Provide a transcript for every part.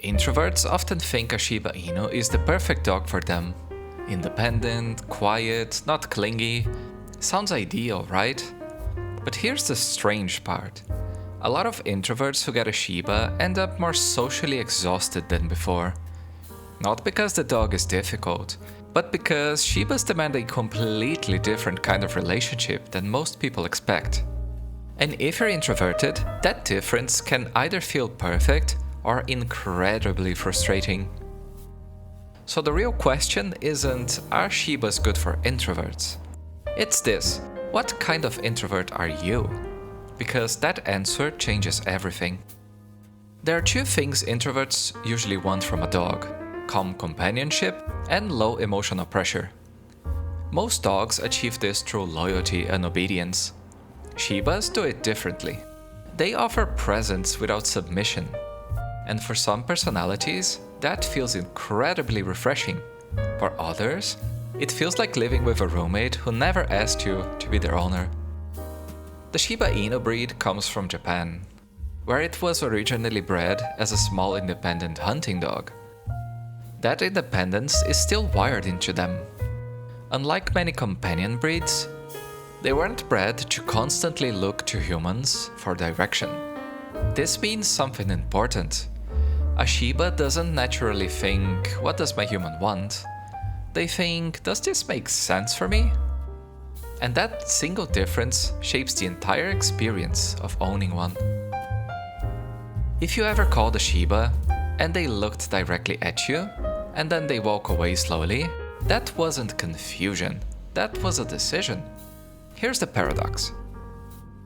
Introverts often think a Shiba Inu is the perfect dog for them. Independent, quiet, not clingy. Sounds ideal, right? But here's the strange part. A lot of introverts who get a Shiba end up more socially exhausted than before. Not because the dog is difficult, but because Shibas demand a completely different kind of relationship than most people expect. And if you're introverted, that difference can either feel perfect or incredibly frustrating. So the real question isn't, are Shibas good for introverts? It's this, what kind of introvert are you? Because that answer changes everything. There are two things introverts usually want from a dog: calm companionship and low emotional pressure. Most dogs achieve this through loyalty and obedience. Shibas do it differently. They offer presence without submission. And for some personalities, that feels incredibly refreshing. For others, it feels like living with a roommate who never asked you to be their owner. The Shiba Inu breed comes from Japan, where it was originally bred as a small independent hunting dog. That independence is still wired into them. Unlike many companion breeds, they weren't bred to constantly look to humans for direction. This means something important. A Shiba doesn't naturally think, what does my human want? They think, does this make sense for me? And that single difference shapes the entire experience of owning one. If you ever called a Shiba and they looked directly at you, and then they walk away slowly, that wasn't confusion, that was a decision. Here's the paradox.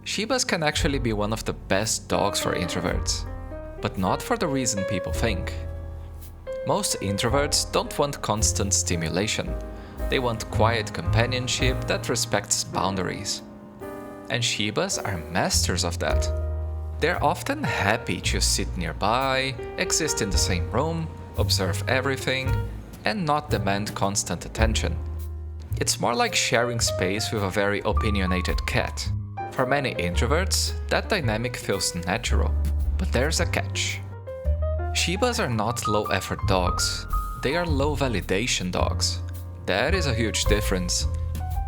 Shibas can actually be one of the best dogs for introverts, but not for the reason people think. Most introverts don't want constant stimulation. They want quiet companionship that respects boundaries. And Shibas are masters of that. They're often happy to sit nearby, exist in the same room, observe everything, and not demand constant attention. It's more like sharing space with a very opinionated cat. For many introverts, that dynamic feels natural. But there's a catch. Shibas are not low-effort dogs. They are low-validation dogs. That is a huge difference.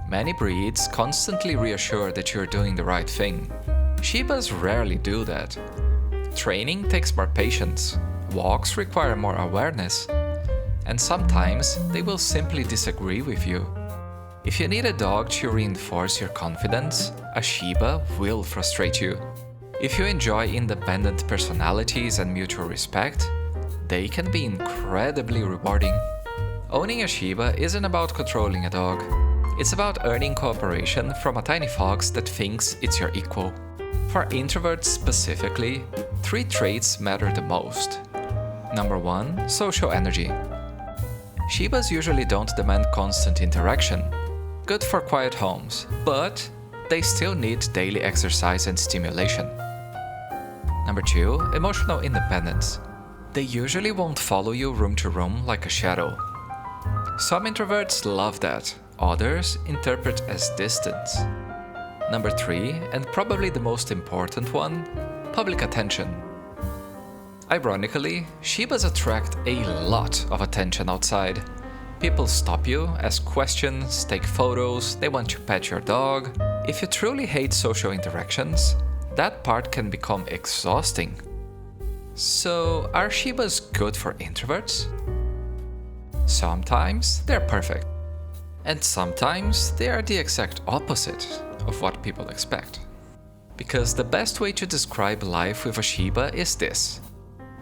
Many breeds constantly reassure that you're doing the right thing. Shibas rarely do that. Training takes more patience. Walks require more awareness. And sometimes they will simply disagree with you. If you need a dog to reinforce your confidence, a Shiba will frustrate you. If you enjoy independent personalities and mutual respect, they can be incredibly rewarding. Owning a Shiba isn't about controlling a dog. It's about earning cooperation from a tiny fox that thinks it's your equal. For introverts specifically, 3 traits matter the most. Number 1, social energy. Shibas usually don't demand constant interaction. Good for quiet homes, but they still need daily exercise and stimulation. Number 2, emotional independence. They usually won't follow you room to room like a shadow. Some introverts love that, others interpret as distance. Number 3, and probably the most important one, public attention. Ironically, Shibas attract a lot of attention outside. People stop you, ask questions, take photos, they want to pet your dog. If you truly hate social interactions, that part can become exhausting. So, are Shibas good for introverts? Sometimes they're perfect. And sometimes they are the exact opposite of what people expect. Because the best way to describe life with a Shiba is this.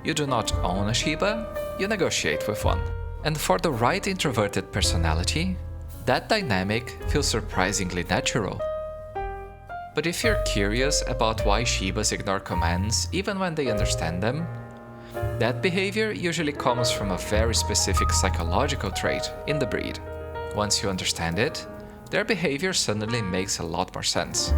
You do not own a Shiba, you negotiate with one. And for the right introverted personality, that dynamic feels surprisingly natural. But if you're curious about why Shibas ignore commands even when they understand them, that behavior usually comes from a very specific psychological trait in the breed. Once you understand it, their behavior suddenly makes a lot more sense.